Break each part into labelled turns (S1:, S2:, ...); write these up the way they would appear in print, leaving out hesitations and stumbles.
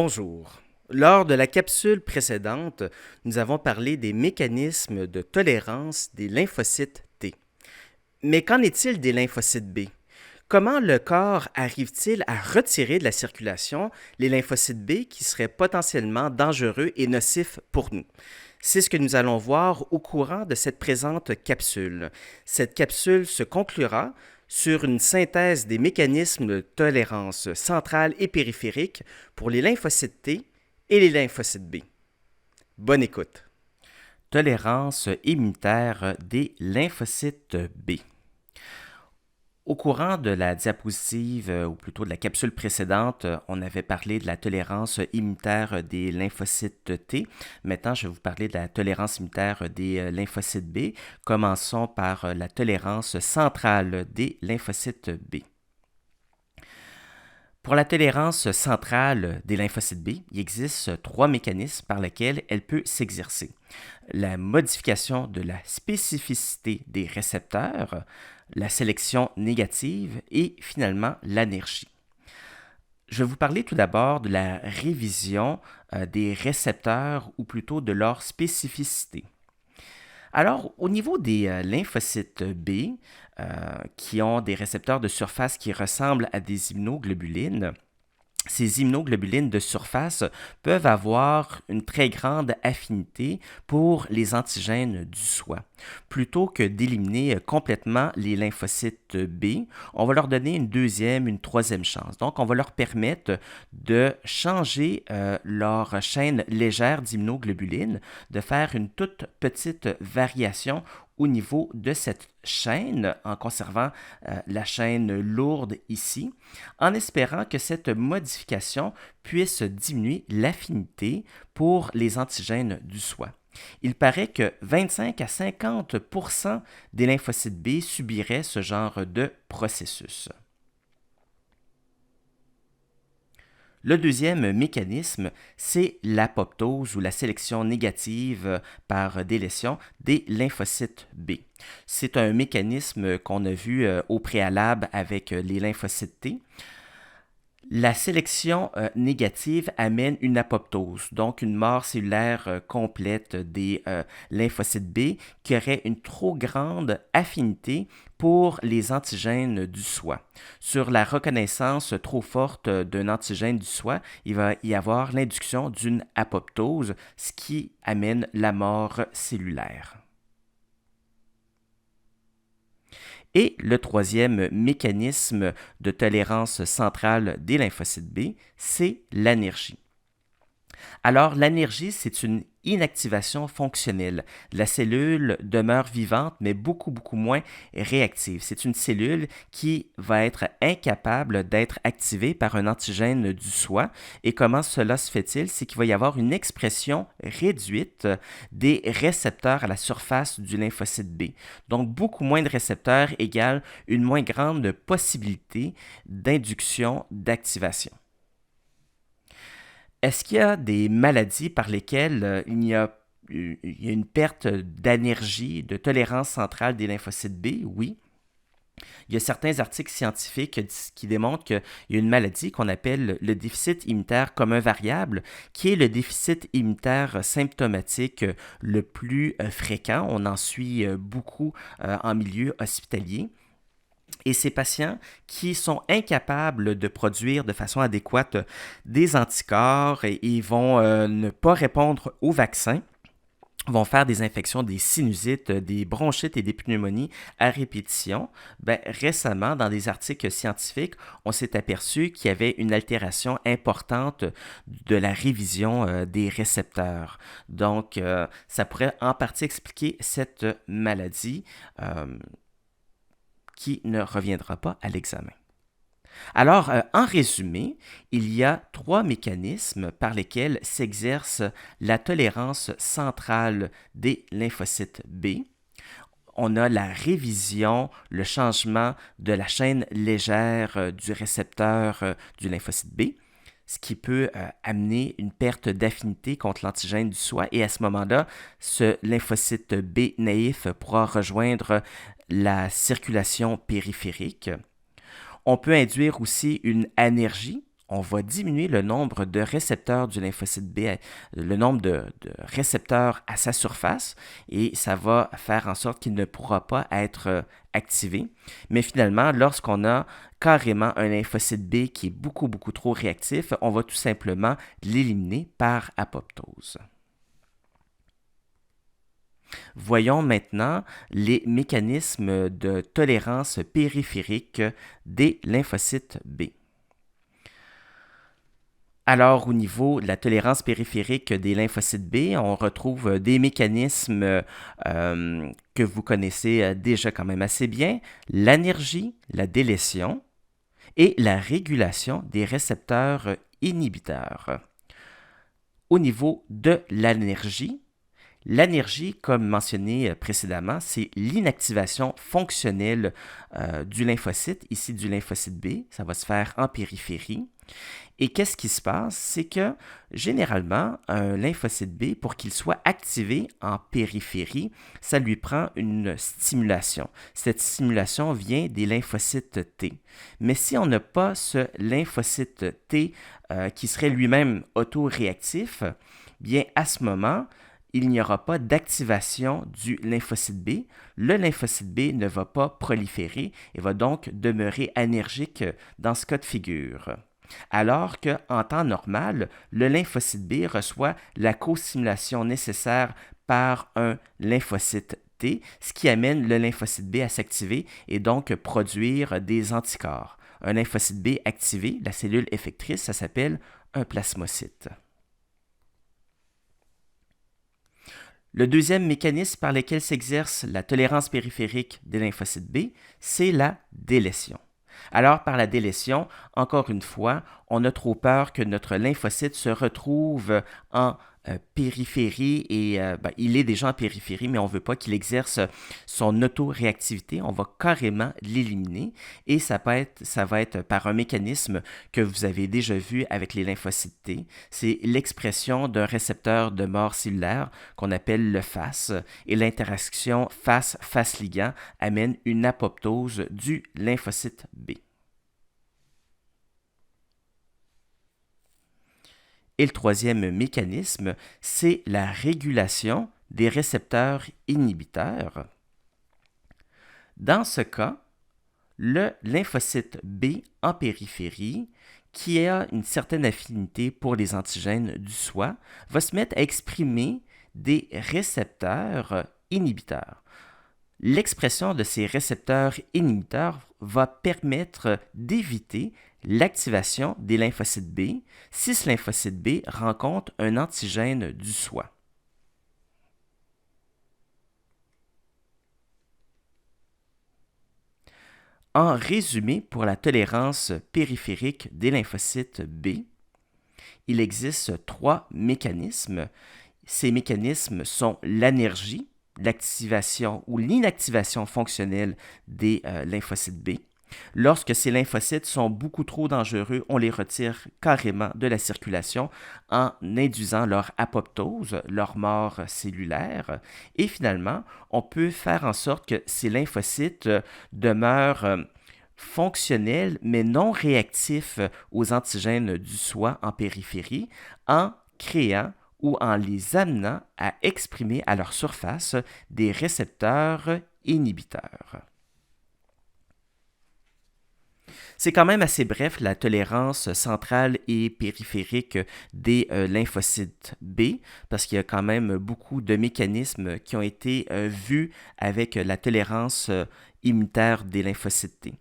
S1: Bonjour. Lors de la capsule précédente, nous avons parlé des mécanismes de tolérance des lymphocytes T. Mais qu'en est-il des lymphocytes B? Comment le corps arrive-t-il à retirer de la circulation les lymphocytes B qui seraient potentiellement dangereux et nocifs pour nous? C'est ce que nous allons voir au courant de cette présente capsule. Cette capsule se conclura sur une synthèse des mécanismes de tolérance centrale et périphérique pour les lymphocytes T et les lymphocytes B. Bonne écoute. Tolérance immunitaire des lymphocytes B. Au courant de la diapositive, ou plutôt de la capsule précédente, on avait parlé de la tolérance immunitaire des lymphocytes T. Maintenant, je vais vous parler de la tolérance immunitaire des lymphocytes B. Commençons par la tolérance centrale des lymphocytes B. Pour la tolérance centrale des lymphocytes B, il existe trois mécanismes par lesquels elle peut s'exercer. La modification de la spécificité des récepteurs, la sélection négative et finalement l'anergie. Je vais vous parler tout d'abord de la révision des récepteurs ou plutôt de leur spécificité. Alors, au niveau des lymphocytes B, qui ont des récepteurs de surface qui ressemblent à des immunoglobulines, ces immunoglobulines de surface peuvent avoir une très grande affinité pour les antigènes du soi. Plutôt que d'éliminer complètement les lymphocytes B, on va leur donner une deuxième, une troisième chance. Donc, on va leur permettre de changer leur chaîne légère d'immunoglobulines, de faire une toute petite variation au niveau de cette chaîne, en conservant la chaîne lourde ici, en espérant que cette modification puisse diminuer l'affinité pour les antigènes du soi. Il paraît que 25 à 50% des lymphocytes B subiraient ce genre de processus. Le deuxième mécanisme, c'est l'apoptose ou la sélection négative par délétion des lymphocytes B. C'est un mécanisme qu'on a vu au préalable avec les lymphocytes T. La sélection négative amène une apoptose, donc une mort cellulaire complète des lymphocytes B qui aurait une trop grande affinité pour les antigènes du soi. Sur la reconnaissance trop forte d'un antigène du soi, il va y avoir l'induction d'une apoptose, ce qui amène la mort cellulaire. Et le troisième mécanisme de tolérance centrale des lymphocytes B, c'est l'anergie. Alors, l'anergie, c'est une inactivation fonctionnelle. La cellule demeure vivante, mais beaucoup moins réactive. C'est une cellule qui va être incapable d'être activée par un antigène du soi. Et comment cela se fait-il? C'est qu'il va y avoir une expression réduite des récepteurs à la surface du lymphocyte B. Donc, beaucoup moins de récepteurs égale une moins grande possibilité d'induction d'activation. Est-ce qu'il y a des maladies par lesquelles il y a une perte d'énergie, de tolérance centrale des lymphocytes B? Oui. Il y a certains articles scientifiques qui démontrent qu'il y a une maladie qu'on appelle le déficit immunitaire commun variable, qui est le déficit immunitaire symptomatique le plus fréquent. On en suit beaucoup en milieu hospitalier. Et ces patients qui sont incapables de produire de façon adéquate des anticorps et ils vont ne pas répondre au vaccin, vont faire des infections, des sinusites, des bronchites et des pneumonies à répétition. Récemment, dans des articles scientifiques, on s'est aperçu qu'il y avait une altération importante de la révision des récepteurs. Donc, ça pourrait en partie expliquer cette maladie qui ne reviendra pas à l'examen. Alors, en résumé, il y a trois mécanismes par lesquels s'exerce la tolérance centrale des lymphocytes B. On a la révision, le changement de la chaîne légère du récepteur du lymphocyte B, ce qui peut amener une perte d'affinité contre l'antigène du soi. Et à ce moment-là, ce lymphocyte B naïf pourra rejoindre la circulation périphérique. On peut induire aussi une anergie. on va diminuer le nombre de récepteurs du lymphocyte B, le nombre de récepteurs à sa surface, et ça va faire en sorte qu'il ne pourra pas être activé. Mais finalement, lorsqu'on a carrément un lymphocyte B qui est beaucoup, beaucoup trop réactif, on va tout simplement l'éliminer par apoptose. Voyons maintenant les mécanismes de tolérance périphérique des lymphocytes B. Alors, au niveau de la tolérance périphérique des lymphocytes B, on retrouve des mécanismes que vous connaissez déjà quand même assez bien, l'anergie, la délétion et la régulation des récepteurs inhibiteurs. Au niveau de l'anergie, comme mentionné précédemment, c'est l'inactivation fonctionnelle du lymphocyte, ici du lymphocyte B. Ça va se faire en périphérie. Et qu'est-ce qui se passe? C'est que généralement, un lymphocyte B, pour qu'il soit activé en périphérie, ça lui prend une stimulation. Cette stimulation vient des lymphocytes T. Mais si on n'a pas ce lymphocyte T qui serait lui-même autoréactif, bien à ce moment, il n'y aura pas d'activation du lymphocyte B. Le lymphocyte B ne va pas proliférer et va donc demeurer anergique dans ce cas de figure. Alors qu'en temps normal, le lymphocyte B reçoit la co-stimulation nécessaire par un lymphocyte T, ce qui amène le lymphocyte B à s'activer et donc produire des anticorps. Un lymphocyte B activé, la cellule effectrice, ça s'appelle un plasmocyte. Le deuxième mécanisme par lequel s'exerce la tolérance périphérique des lymphocytes B, c'est la délétion. Alors, par la délétion, encore une fois, on a trop peur que notre lymphocyte se retrouve en périphérie et il est déjà en périphérie, mais on ne veut pas qu'il exerce son autoréactivité. On va carrément l'éliminer et ça va être par un mécanisme que vous avez déjà vu avec les lymphocytes T. C'est l'expression d'un récepteur de mort cellulaire qu'on appelle le FAS et l'interaction FAS-FAS ligand amène une apoptose du lymphocyte B. Et le troisième mécanisme, c'est la régulation des récepteurs inhibiteurs. Dans ce cas, le lymphocyte B en périphérie, qui a une certaine affinité pour les antigènes du soi, va se mettre à exprimer des récepteurs inhibiteurs. L'expression de ces récepteurs inhibiteurs va permettre d'éviter l'activation des lymphocytes B si ce lymphocyte B rencontre un antigène du soi. En résumé, pour la tolérance périphérique des lymphocytes B, il existe trois mécanismes. Ces mécanismes sont l'anergie, l'activation ou l'inactivation fonctionnelle des lymphocytes B. Lorsque ces lymphocytes sont beaucoup trop dangereux, on les retire carrément de la circulation en induisant leur apoptose, leur mort cellulaire. Et finalement, on peut faire en sorte que ces lymphocytes demeurent fonctionnels mais non réactifs aux antigènes du soi en périphérie en créant ou en les amenant à exprimer à leur surface des récepteurs inhibiteurs. C'est quand même assez bref la tolérance centrale et périphérique des lymphocytes B, parce qu'il y a quand même beaucoup de mécanismes qui ont été vus avec la tolérance immunitaire des lymphocytes T.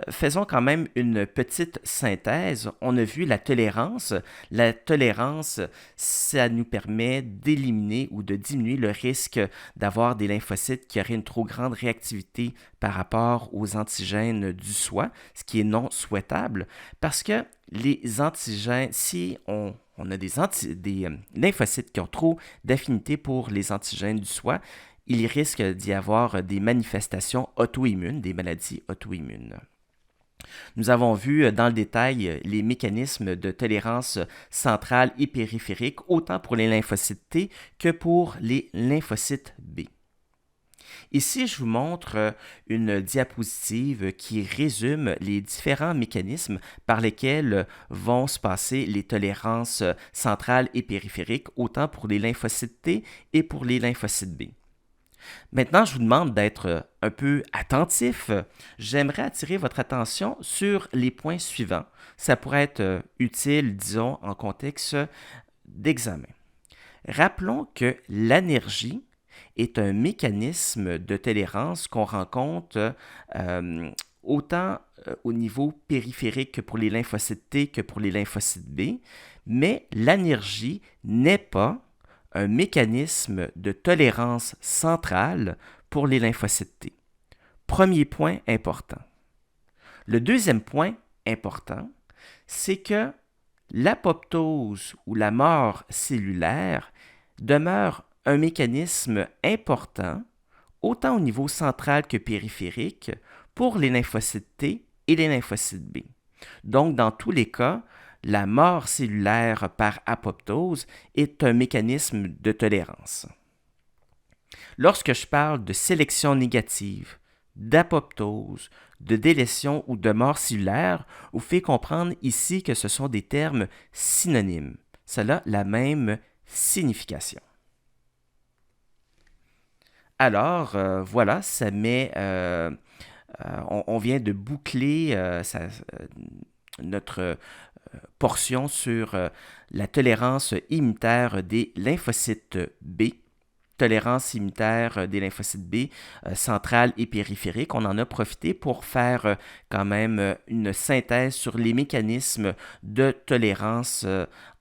S1: Faisons quand même une petite synthèse. On a vu la tolérance. La tolérance, ça nous permet d'éliminer ou de diminuer le risque d'avoir des lymphocytes qui auraient une trop grande réactivité par rapport aux antigènes du soi, ce qui est non souhaitable parce que les antigènes, si on a des lymphocytes qui ont trop d'affinité pour les antigènes du soi, il risque d'y avoir des manifestations auto-immunes, des maladies auto-immunes. Nous avons vu dans le détail les mécanismes de tolérance centrale et périphérique, autant pour les lymphocytes T que pour les lymphocytes B. Ici, je vous montre une diapositive qui résume les différents mécanismes par lesquels vont se passer les tolérances centrales et périphériques, autant pour les lymphocytes T et pour les lymphocytes B. Maintenant, je vous demande d'être un peu attentif. J'aimerais attirer votre attention sur les points suivants. Ça pourrait être utile, disons, en contexte d'examen. Rappelons que l'anergie est un mécanisme de tolérance qu'on rencontre autant au niveau périphérique que pour les lymphocytes T que pour les lymphocytes B, mais l'anergie n'est pas un mécanisme de tolérance centrale pour les lymphocytes T. Premier point important. Le deuxième point important, c'est que l'apoptose ou la mort cellulaire demeure un mécanisme important, autant au niveau central que périphérique, pour les lymphocytes T et les lymphocytes B. Donc, dans tous les cas, la mort cellulaire par apoptose est un mécanisme de tolérance. Lorsque je parle de sélection négative, d'apoptose, de délétion ou de mort cellulaire, vous fait comprendre ici que ce sont des termes synonymes. Cela a la même signification. Alors, voilà, ça met, on vient de boucler notre portion sur la tolérance immunitaire des lymphocytes B, tolérance immunitaire des lymphocytes B centrale et périphérique. On en a profité pour faire quand même une synthèse sur les mécanismes de tolérance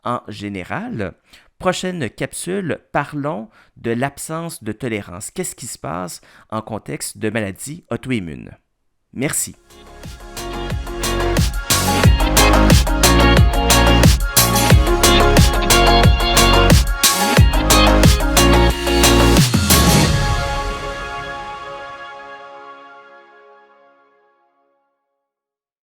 S1: en général. Prochaine capsule, parlons de l'absence de tolérance. Qu'est-ce qui se passe en contexte de maladie auto-immune? Merci.